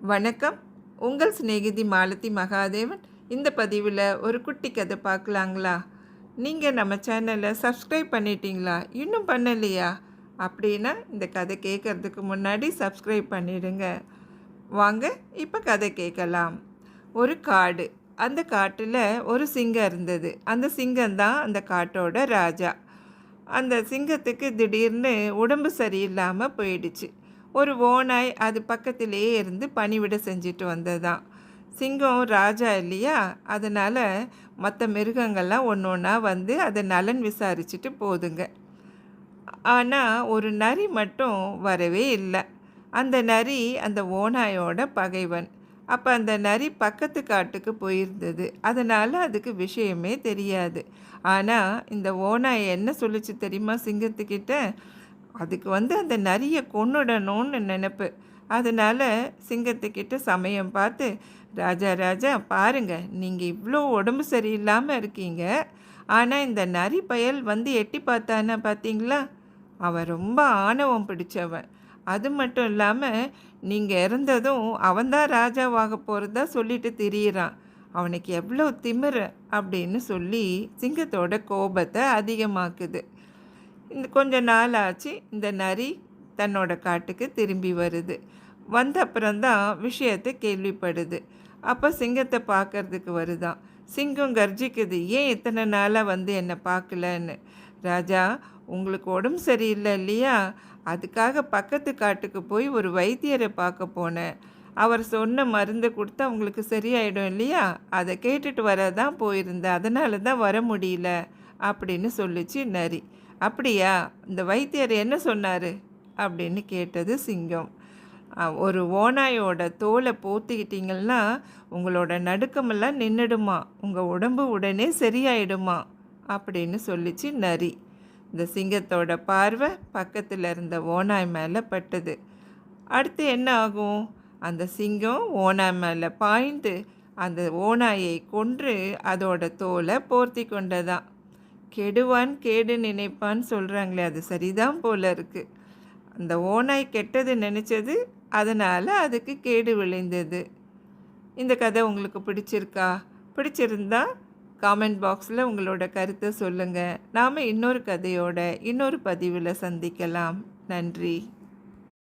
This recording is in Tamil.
வணக்கம். உங்கள் சிநேகிதி மாலதி மகாதேவன். இந்த பதிவில் ஒரு குட்டி கதை பார்க்கலாங்களா? நீங்கள் நம்ம சேனலை சப்ஸ்கிரைப் பண்ணிட்டீங்களா? இன்னும் பண்ணலையா? அப்படின்னா இந்த கதை கேட்குறதுக்கு முன்னாடி சப்ஸ்கிரைப் பண்ணிடுங்க. வாங்க இப்போ கதை கேட்கலாம். ஒரு காடு. அந்த காட்டில் ஒரு சிங்கம் இருந்தது. அந்த சிங்கம்தான் அந்த காட்டோட ராஜா. அந்த சிங்கத்துக்கு திடீர்னு உடம்பு சரியில்லாமல் போயிடுச்சு. ஒரு ஓநாய் அது பக்கத்திலேயே இருந்து பணிவிட செஞ்சுட்டு வந்ததுதான். சிங்கம் ராஜா இல்லையா, அதனால் மற்ற மிருகங்கள்லாம் ஒன்று ஒன்றா வந்து அதை நலன் விசாரிச்சுட்டு போதுங்க. ஆனால் ஒரு நரி மட்டும் வரவே இல்லை. அந்த நரி அந்த ஓநாயோட பகைவன். அப்போ அந்த நரி பக்கத்து காட்டுக்கு போயிருந்தது. அதனால் அதுக்கு விஷயமே தெரியாது. ஆனால் இந்த ஓநாய் என்ன சொல்லிச்சு தெரியுமா சிங்கத்துக்கிட்ட? அதுக்கு அந்த நரியை கொன்னுடணும்னு நினப்பு. அதனால் சிங்கத்துக்கிட்ட சமயம் பார்த்து, ராஜா ராஜா பாருங்க, நீங்கள் இவ்வளோ உடம்பு சரியில்லாமல் இருக்கீங்க, ஆனால் இந்த நரி பயல் எட்டி பார்த்தானா பார்த்தீங்களா? அவன் ரொம்ப ஆணவம் பிடிச்சவன். அது மட்டும் இல்லாமல் நீங்கள் இறந்ததும் அவன்தான் ராஜாவாக போகிறதா சொல்லிட்டு திரியிறான். அவனுக்கு எவ்வளோ திமிரு அப்படின்னு சொல்லி சிங்கத்தோட கோபத்தை அதிகமாக்குது. இந்த கொஞ்ச நாள் ஆச்சு. இந்த நரி தன்னோட காட்டுக்கு திரும்பி வருது. வந்த அப்புறம்தான் விஷயத்தை கேள்விப்படுது. அப்போ சிங்கத்தை பார்க்கறதுக்கு வருதான். சிங்கம் கர்ஜிக்குது, ஏன் இத்தனை நாளாக என்னை பார்க்கலன்னு. ராஜா, உங்களுக்கு உடம்பு சரியில்லை இல்லையா, அதுக்காக பக்கத்து காட்டுக்கு போய் ஒரு வைத்தியரை பார்க்க போனேன். அவர் சொன்ன மருந்தை கொடுத்து அவங்களுக்கு சரியாயிடும் இல்லையா, அதை கேட்டுட்டு வரதான் போயிருந்தேன், அதனால தான் வர முடியல அப்படின்னு சொல்லிச்சு நரி. அப்படியா, இந்த வைத்தியர் என்ன சொன்னார் அப்படின்னு கேட்டது சிங்கம். ஒரு ஓநாயோட தோலை போத்திக்கிட்டிங்கன்னா உங்களோட நடுக்கமெல்லாம் நின்றுடுமா, உங்கள் உடம்பு உடனே சரியாயிடுமா அப்படின்னு சொல்லிச்சு நரி. இந்த சிங்கத்தோட பார்வை பக்கத்தில் இருந்த ஓநாய் மேலே பட்டது. அடுத்து என்ன ஆகும்? அந்த சிங்கம் ஓநாய் மேலே பாய்ந்து அந்த ஓநாயை கொன்று அதோட தோலை போர்த்தி கொண்டதான். கெடுவான் கேடு நினைப்பான்னு சொல்கிறாங்களே, அது சரிதான் போல இருக்குது. அந்த ஓநாய் கெட்டது நினச்சது, அதனால் அதுக்கு கேடு விளைந்தது. இந்த கதை உங்களுக்கு பிடிச்சிருக்கா? பிடிச்சிருந்தா காமெண்ட் பாக்ஸில் உங்களோட கருத்தை சொல்லுங்கள். நாம் இன்னொரு கதையோட இன்னொரு பதிவில் சந்திக்கலாம். நன்றி.